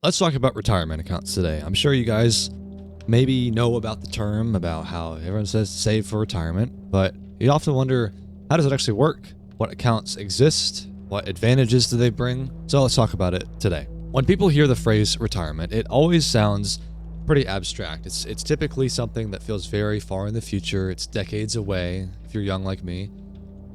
Let's talk about retirement accounts today. I'm sure you guys maybe know about the term, about how everyone says save for retirement, but you often wonder, how does it actually work? What accounts exist? What advantages do they bring? So let's talk about it today. When people hear the phrase retirement, it always sounds pretty abstract. It's typically something that feels very far in the future. It's decades away if you're young like me,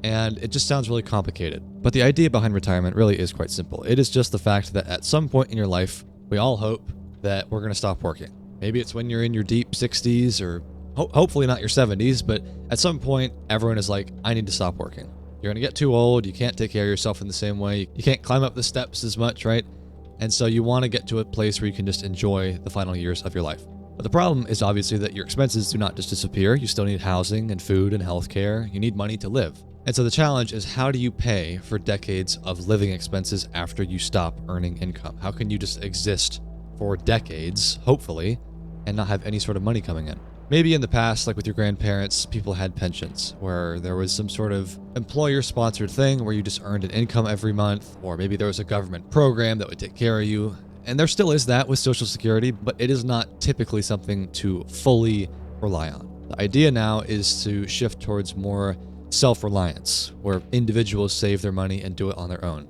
and it just sounds really complicated. But the idea behind retirement really is quite simple. It is just the fact that at some point in your life, we all hope that we're going to stop working. Maybe it's when you're in your deep 60s or hopefully not your 70s, but at some point, everyone is like, I need to stop working. You're going to get too old. You can't take care of yourself in the same way. You can't climb up the steps as much, right? And so you want to get to a place where you can just enjoy the final years of your life. But the problem is obviously that your expenses do not just disappear. You still need housing and food and healthcare. You need money to live. And so the challenge is, how do you pay for decades of living expenses after you stop earning income? How can you just exist for decades, hopefully, and not have any sort of money coming in? Maybe in the past, like with your grandparents, people had pensions where there was some sort of employer-sponsored thing where you just earned an income every month, or maybe there was a government program that would take care of you. And there still is that with Social Security, but it is not typically something to fully rely on. The idea now is to shift towards more self-reliance, where individuals save their money and do it on their own,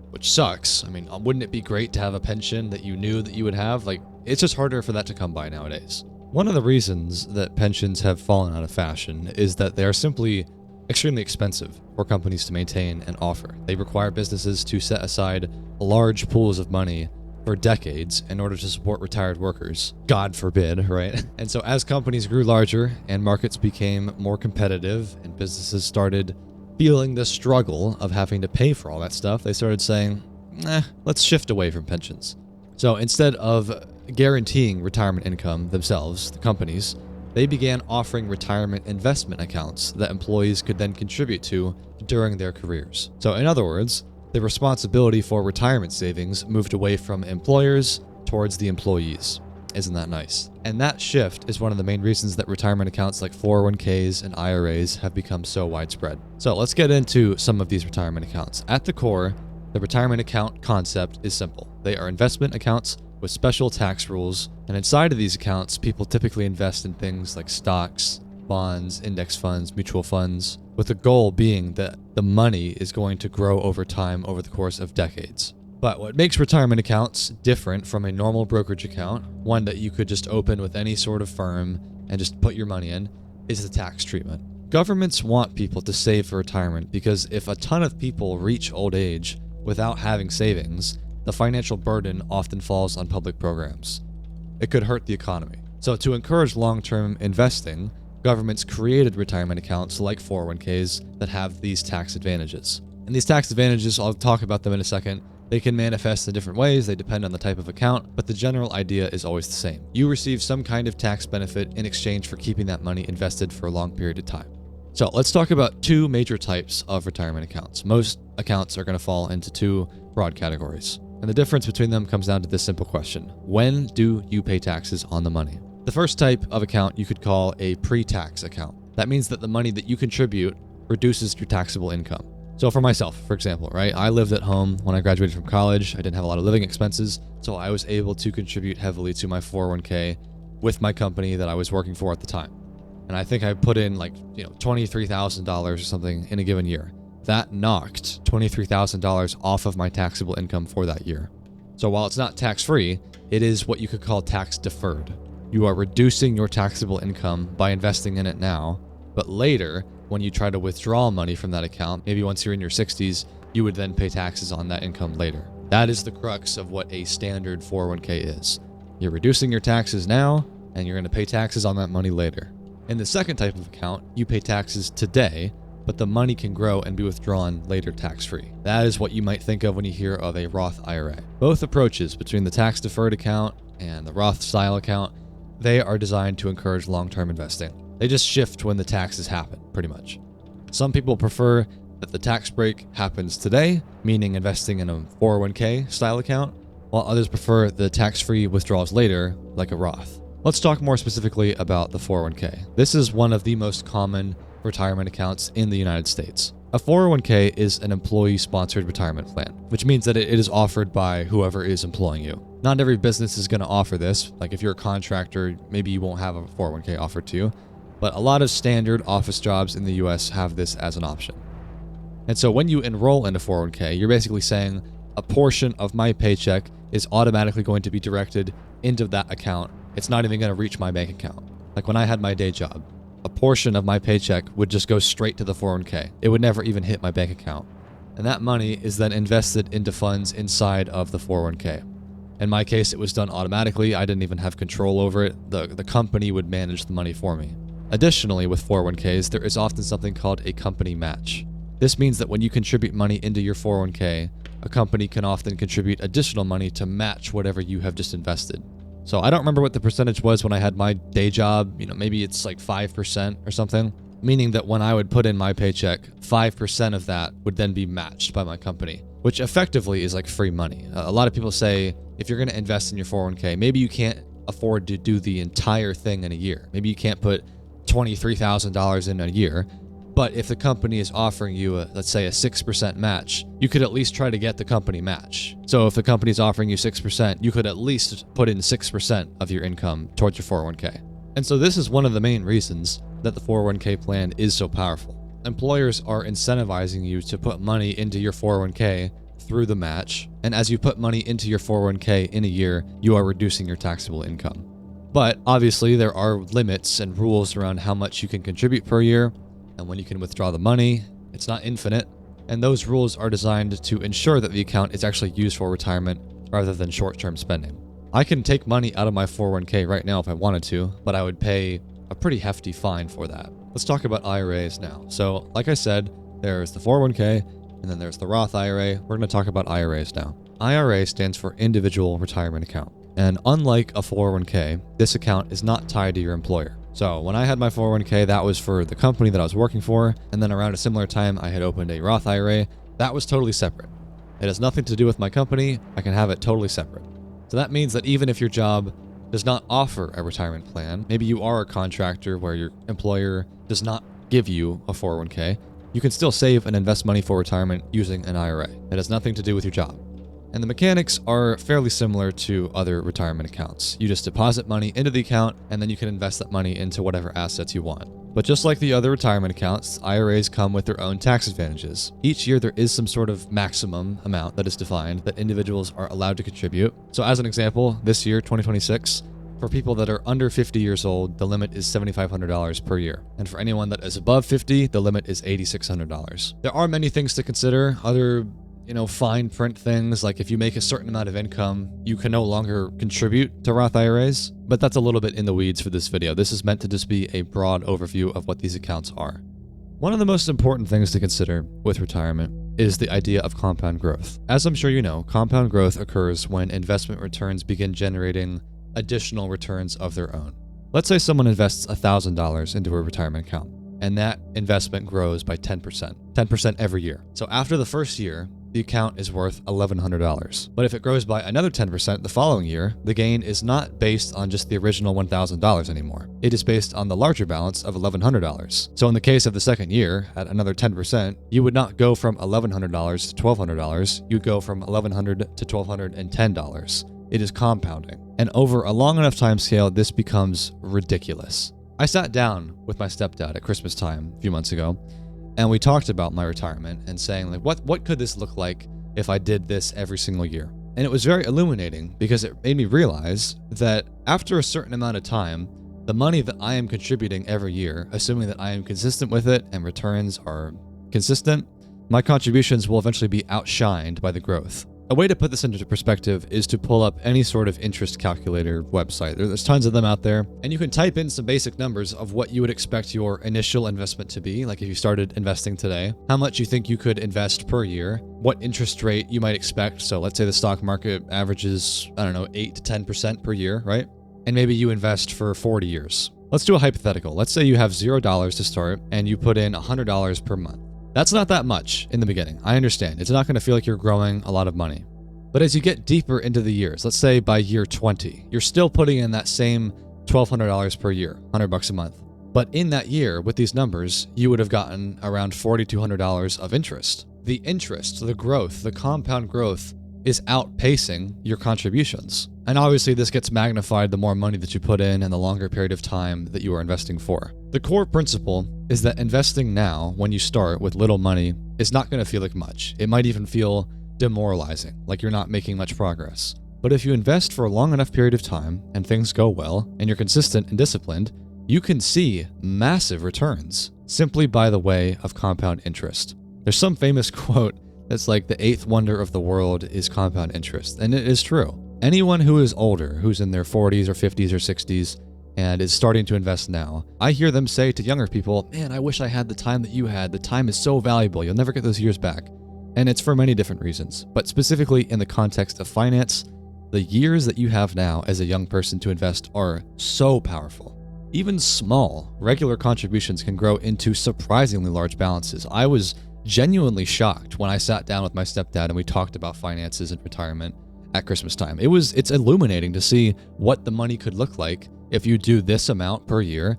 which sucks. I mean, wouldn't it be great to have a pension that you knew that you would have? Like, it's just harder for that to come by nowadays. One of the reasons that pensions have fallen out of fashion is that they are simply extremely expensive for companies to maintain and offer. They require businesses to set aside large pools of money for decades in order to support retired workers. God forbid, right? And so as companies grew larger and markets became more competitive and businesses started feeling the struggle of having to pay for all that stuff, they started saying, let's shift away from pensions. So instead of guaranteeing retirement income themselves, the companies, they began offering retirement investment accounts that employees could then contribute to during their careers. So in other words, the responsibility for retirement savings moved away from employers towards the employees. Isn't that nice? And that shift is one of the main reasons that retirement accounts like 401ks and IRAs have become so widespread. So let's get into some of these retirement accounts. At the core, the retirement account concept is simple. They are investment accounts with special tax rules, and inside of these accounts, people typically invest in things like stocks, bonds, index funds, mutual funds, with the goal being that the money is going to grow over time over the course of decades. But what makes retirement accounts different from a normal brokerage account, one that you could just open with any sort of firm and just put your money in, is the tax treatment. Governments want people to save for retirement because if a ton of people reach old age without having savings, the financial burden often falls on public programs. It could hurt the economy. So to encourage long-term investing, governments created retirement accounts like 401ks that have these tax advantages. And these tax advantages, I'll talk about them in a second, they can manifest in different ways, they depend on the type of account, but the general idea is always the same. You receive some kind of tax benefit in exchange for keeping that money invested for a long period of time. So let's talk about two major types of retirement accounts. Most accounts are going to fall into two broad categories. And the difference between them comes down to this simple question. When do you pay taxes on the money? The first type of account you could call a pre-tax account. That means that the money that you contribute reduces your taxable income. So for myself, for example, right? I lived at home when I graduated from college. I didn't have a lot of living expenses, so I was able to contribute heavily to my 401k with my company that I was working for at the time. And I think I put in like, $23,000 or something in a given year. That knocked $23,000 off of my taxable income for that year. So while it's not tax-free, it is what you could call tax deferred. You are reducing your taxable income by investing in it now, but later, when you try to withdraw money from that account, maybe once you're in your 60s, you would then pay taxes on that income later. That is the crux of what a standard 401k is. You're reducing your taxes now, and you're going to pay taxes on that money later. In the second type of account, you pay taxes today, but the money can grow and be withdrawn later tax-free. That is what you might think of when you hear of a Roth IRA. Both approaches between the tax-deferred account and the Roth-style account, they are designed to encourage long-term investing. They just shift when the taxes happen, pretty much. Some people prefer that the tax break happens today, meaning investing in a 401k style account, while others prefer the tax-free withdrawals later, like a Roth. Let's talk more specifically about the 401k. This is one of the most common retirement accounts in the United States. A 401k is an employee-sponsored retirement plan, which means that it is offered by whoever is employing you. Not every business is going to offer this. Like if you're a contractor, maybe you won't have a 401k offered to you, but a lot of standard office jobs in the US have this as an option. And so when you enroll in a 401k, you're basically saying a portion of my paycheck is automatically going to be directed into that account. It's not even going to reach my bank account. Like when I had my day job, a portion of my paycheck would just go straight to the 401k. It would never even hit my bank account. And that money is then invested into funds inside of the 401k. In my case, it was done automatically. I didn't even have control over it. The company would manage the money for me. Additionally, with 401ks, there is often something called a company match. This means that when you contribute money into your 401k, a company can often contribute additional money to match whatever you have just invested. So I don't remember what the percentage was when I had my day job. Maybe it's like 5% or something, meaning that when I would put in my paycheck, 5% of that would then be matched by my company, which effectively is like free money. A lot of people say if you're going to invest in your 401k, maybe you can't afford to do the entire thing in a year. Maybe you can't put $23,000 in a year. But if the company is offering you, let's say, a 6% match, you could at least try to get the company match. So if the company is offering you 6%, you could at least put in 6% of your income towards your 401k. And so this is one of the main reasons that the 401k plan is so powerful. Employers are incentivizing you to put money into your 401k through the match. And as you put money into your 401k in a year, you are reducing your taxable income. But obviously, there are limits and rules around how much you can contribute per year. And when you can withdraw the money, it's not infinite, and those rules are designed to ensure that the account is actually used for retirement rather than short-term spending. I can take money out of my 401k right now if I wanted to, but I would pay a pretty hefty fine for that. Let's talk about IRAs now. So, like I said, there's the 401k, and then there's the Roth IRA. We're going to talk about IRAs now. IRA stands for Individual Retirement Account, and unlike a 401k, this account is not tied to your employer. So when I had my 401k, that was for the company that I was working for. And then around a similar time, I had opened a Roth IRA. That was totally separate. It has nothing to do with my company. I can have it totally separate. So that means that even if your job does not offer a retirement plan, maybe you are a contractor where your employer does not give you a 401k, you can still save and invest money for retirement using an IRA. It has nothing to do with your job. And the mechanics are fairly similar to other retirement accounts. You just deposit money into the account, and then you can invest that money into whatever assets you want. But just like the other retirement accounts, IRAs come with their own tax advantages. Each year there is some sort of maximum amount that is defined that individuals are allowed to contribute. So as an example, this year, 2026, for people that are under 50 years old, the limit is $7,500 per year. And for anyone that is above 50, the limit is $8,600. There are many things to consider. Other fine print things, like if you make a certain amount of income, you can no longer contribute to Roth IRAs, but that's a little bit in the weeds for this video. This is meant to just be a broad overview of what these accounts are. One of the most important things to consider with retirement is the idea of compound growth. As I'm sure you know, compound growth occurs when investment returns begin generating additional returns of their own. Let's say someone invests $1,000 into a retirement account, and that investment grows by 10% every year. So after the first year, the account is worth $1,100. But if it grows by another 10% the following year, the gain is not based on just the original $1,000 anymore. It is based on the larger balance of $1,100. So in the case of the second year, at another 10%, you would not go from $1,100 to $1,200. You'd go from $1,100 to $1,210. It is compounding. And over a long enough time scale, this becomes ridiculous. I sat down with my stepdad at Christmas time a few months ago, and we talked about my retirement and saying, like, what could this look like if I did this every single year? And it was very illuminating because it made me realize that after a certain amount of time, the money that I am contributing every year, assuming that I am consistent with it and returns are consistent, my contributions will eventually be outshined by the growth. A way to put this into perspective is to pull up any sort of interest calculator website. There's tons of them out there, and you can type in some basic numbers of what you would expect your initial investment to be, like if you started investing today, how much you think you could invest per year, what interest rate you might expect. So let's say the stock market averages, 8 to 10% per year, right? And maybe you invest for 40 years. Let's do a hypothetical. Let's say you have $0 to start and you put in $100 per month. That's not that much in the beginning. I understand. It's not going to feel like you're growing a lot of money. But as you get deeper into the years, let's say by year 20, you're still putting in that same $1,200 per year, $100 a month. But in that year, with these numbers, you would have gotten around $4,200 of interest. The interest, the growth, the compound growth is outpacing your contributions. And obviously this gets magnified the more money that you put in and the longer period of time that you are investing for. The core principle is that investing now, when you start with little money, is not going to feel like much. It might even feel demoralizing, like you're not making much progress. But if you invest for a long enough period of time and things go well and you're consistent and disciplined, you can see massive returns simply by the way of compound interest. There's some famous quote that's like the eighth wonder of the world is compound interest, and it is true. Anyone who is older, who's in their 40s or 50s or 60s and is starting to invest now, I hear them say to younger people, man, I wish I had the time that you had. The time is so valuable. You'll never get those years back. And it's for many different reasons, but specifically in the context of finance, the years that you have now as a young person to invest are so powerful. Even small, regular contributions can grow into surprisingly large balances. I was genuinely shocked when I sat down with my stepdad and we talked about finances and retirement at Christmas time. It's illuminating to see what the money could look like if you do this amount per year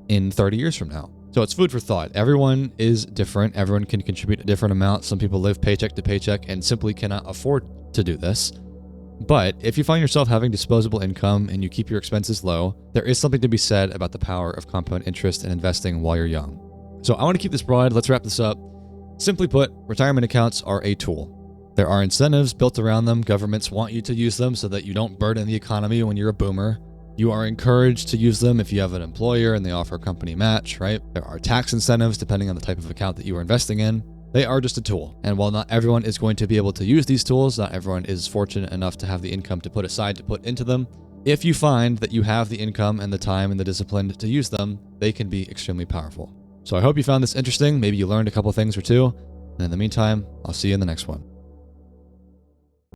in 30 years from now. So it's food for thought. Everyone is different. Everyone can contribute a different amount. Some people live paycheck to paycheck and simply cannot afford to do this. But if you find yourself having disposable income and you keep your expenses low, there is something to be said about the power of compound interest and investing while you're young. So I want to keep this broad. Let's wrap this up. Simply put, retirement accounts are a tool. There are incentives built around them. Governments want you to use them so that you don't burden the economy when you're a boomer. You are encouraged to use them if you have an employer and they offer a company match, right? There are tax incentives depending on the type of account that you are investing in. They are just a tool. And while not everyone is going to be able to use these tools, not everyone is fortunate enough to have the income to put aside to put into them, if you find that you have the income and the time and the discipline to use them, they can be extremely powerful. So I hope you found this interesting. Maybe you learned a couple things or two. And in the meantime, I'll see you in the next one.